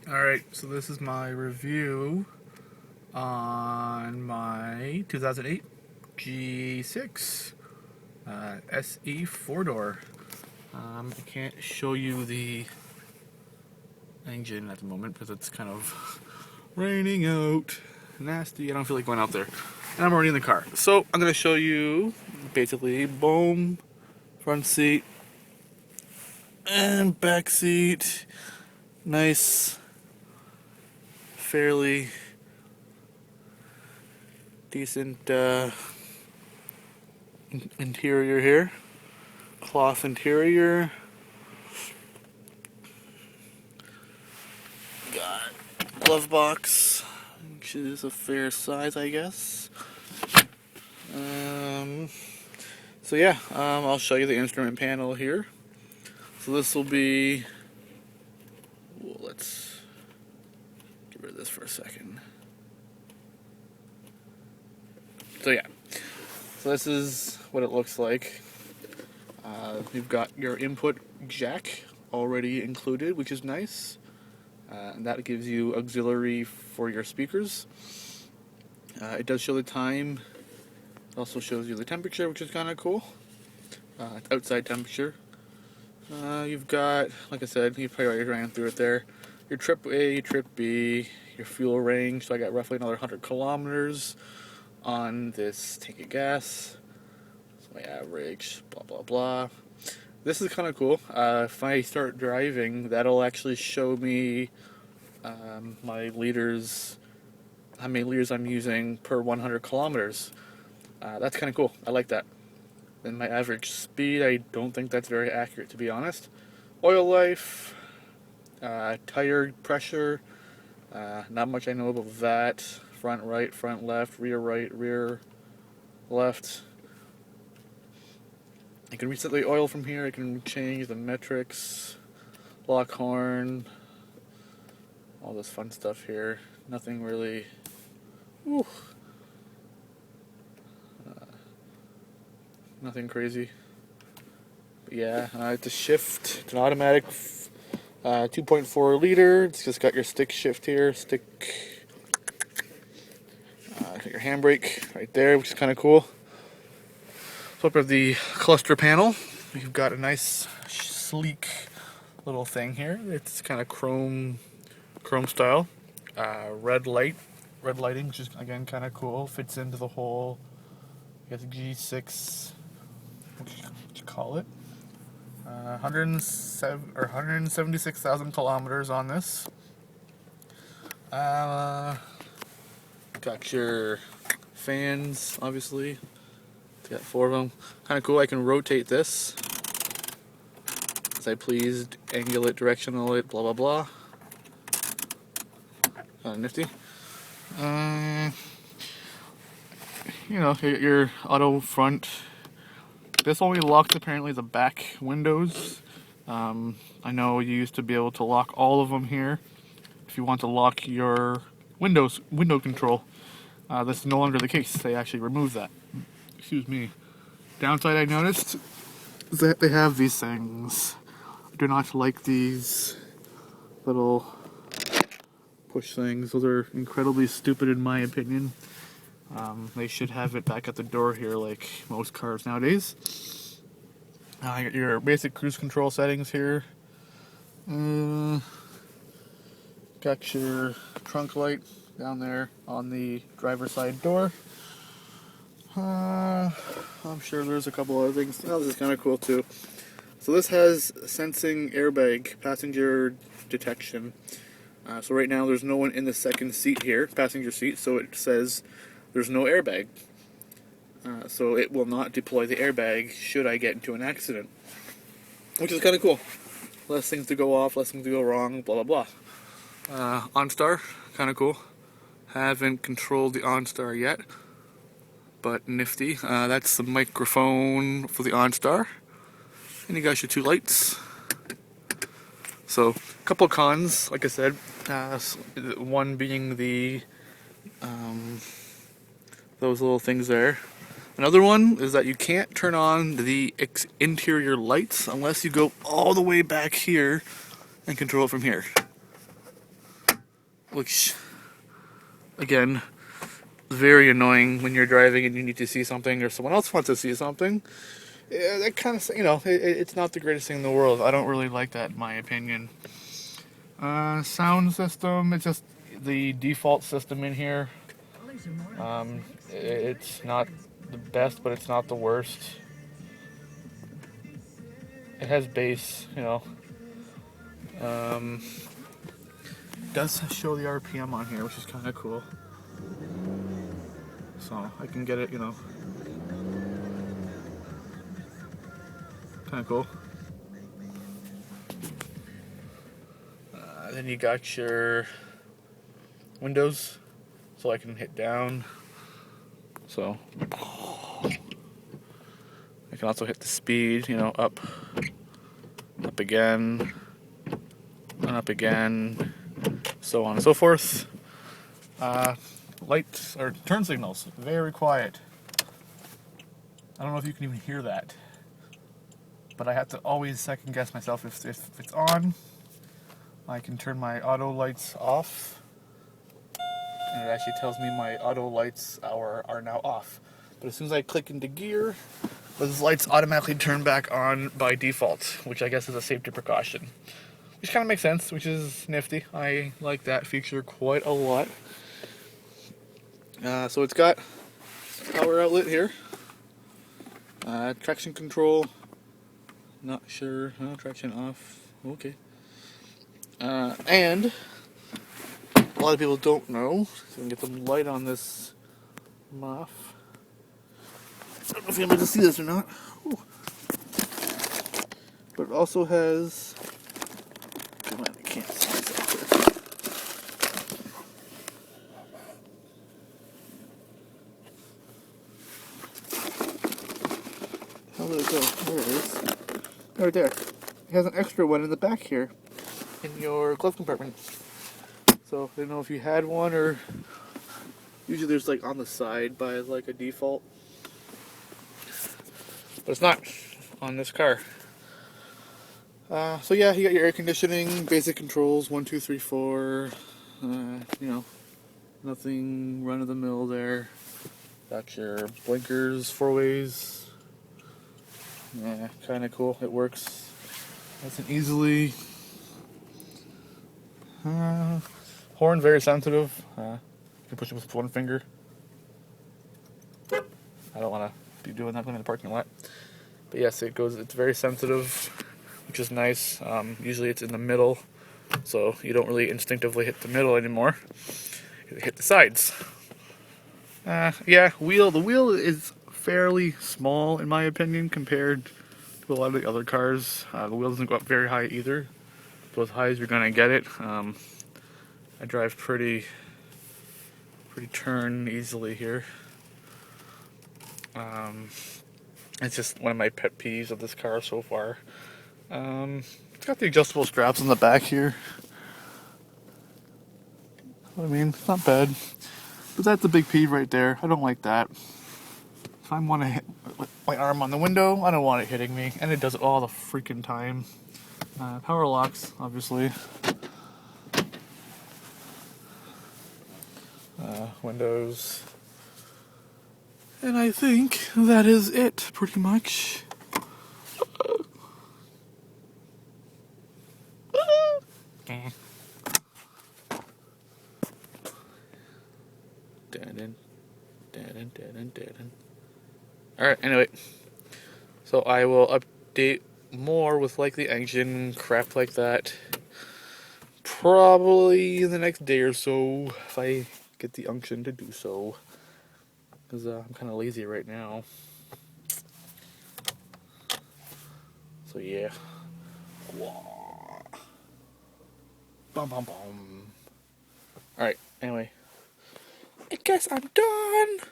Alright, so this is my review on my 2008 G6 SE 4-door. I can't show you the engine at the moment because it's kind of raining out. Nasty. I don't feel like going out there. And I'm already in the car. So I'm going to show you basically boom, front seat, and back seat. Nice, fairly decent interior here. Cloth interior. Got glove box, which is a fair size, I guess. So yeah, I'll show you the instrument panel here. So this will be, well, let's get rid of this for a second. So yeah, so this is what it looks like. You've got your input jack already included, which is nice. And that gives you auxiliary for your speakers. It does show the time. It also shows you the temperature, which is kind of cool. It's outside temperature. You've got, like I said, you probably already ran through it there. Your trip A, trip B, your fuel range. So I got roughly another 100 kilometers on this tank of gas. That's my average, blah, blah, blah. This is kind of cool. If I start driving, that'll actually show me my liters, how many liters I'm using per 100 kilometers. That's kind of cool. I like that. And my average speed, I don't think that's very accurate, to be honest. Oil life, tire pressure, not much I know about that. Front right, front left, rear left. I can reset the oil from here. I can change the metrics, lock horn, all this fun stuff here. Nothing really. Whew. Nothing crazy. But yeah, it's a shift. It's an automatic 2.4 liter. It's just got your stick shift here. Got your handbrake right there, which is kind of cool. So up at the cluster panel, you've got a nice, sleek little thing here. It's kind of chrome style. Red lighting, which is again kind of cool. Fits into the whole, I guess, G6. What you call it? 176,000 kilometers on this. Got your fans, obviously. It's got 4 of them. Kind of cool. I can rotate this as I please, angle it, directional it, blah blah blah. Kind of nifty. You know, your auto front. This only locks apparently the back windows. I know you used to be able to lock all of them here. If you want to lock your window control, that's no longer the case. They actually removed that. Excuse me. Downside I noticed is that they have these things. I do not like these little push things. Those are incredibly stupid in my opinion. They should have it back at the door here like most cars nowadays. Your basic cruise control settings here. Got your trunk light down there on the driver's side door. I'm sure there's a couple other things. Oh, this is kind of cool too. So this has sensing airbag, passenger detection. So right now there's no one in the second seat here, passenger seat, so it says there's no airbag. So it will not deploy the airbag should I get into an accident. Which is kind of cool. Less things to go off, less things to go wrong, blah blah blah. OnStar, kind of cool. Haven't controlled the OnStar yet, but nifty. That's the microphone for the OnStar. And you got your 2 lights. So, a couple of cons, like I said. One being the those little things there. Another one is that you can't turn on the interior lights unless you go all the way back here and control it from here. which, again, very annoying when you're driving and you need to see something or someone else wants to see something. Yeah, that kind of, it's not the greatest thing in the world. I don't really like that, in my opinion. Sound system, it's just the default system in here. It's not the best, but it's not the worst. It has bass, does show the RPM on here, which is kind of cool. So I can get it, kind of cool. Then you got your windows, so I can hit down. So I can also hit the speed, up again, and up again, so on and so forth. Lights or turn signals, very quiet. I don't know if you can even hear that, but I have to always second guess myself if it's on. I can turn my auto lights off, and it actually tells me my auto lights are now off. But as soon as I click into gear, those lights automatically turn back on by default, which I guess is a safety precaution. Which kind of makes sense, which is nifty. I like that feature quite a lot. So it's got power outlet here. Traction control. Not sure. Traction off. Okay. And a lot of people don't know, so we can get some light on this muff. I don't know if you're able to see this or not. Ooh. But it also has. Come on, I can't see this out there. How did it go? There it is. Right there. It has an extra one in the back here, in your glove compartment. So I don't know if you had one, or usually there's like on the side by like a default, but it's not on this car. So yeah, you got your air conditioning, basic controls, 1, 2, 3, 4. Nothing run of the mill there. Got your blinkers, 4 ways. Yeah, kind of cool. It works nice and easily. Horn very sensitive. You can push it with one finger. I don't want to be doing that in the parking lot. But yes, it's very sensitive, which is nice. Usually it's in the middle, so you don't really instinctively hit the middle anymore. You hit the sides. The wheel is fairly small in my opinion compared to a lot of the other cars. The wheel doesn't go up very high either. Go as high as you're gonna get it. I drive pretty turn easily here. It's just one of my pet peeves of this car so far. It's got the adjustable straps on the back here. I mean, it's not bad. But that's a big peeve right there. I don't like that. If I want to hit my arm on the window, I don't want it hitting me. And it does it all the freaking time. Power locks, obviously. Windows. And I think that is it, pretty much. Alright, anyway. So I will update more with like the engine, crap like that. Probably in the next day or so, if I get the unction to do so. Because I'm kind of lazy right now. So yeah. Bum bum bum. Alright, anyway. I guess I'm done.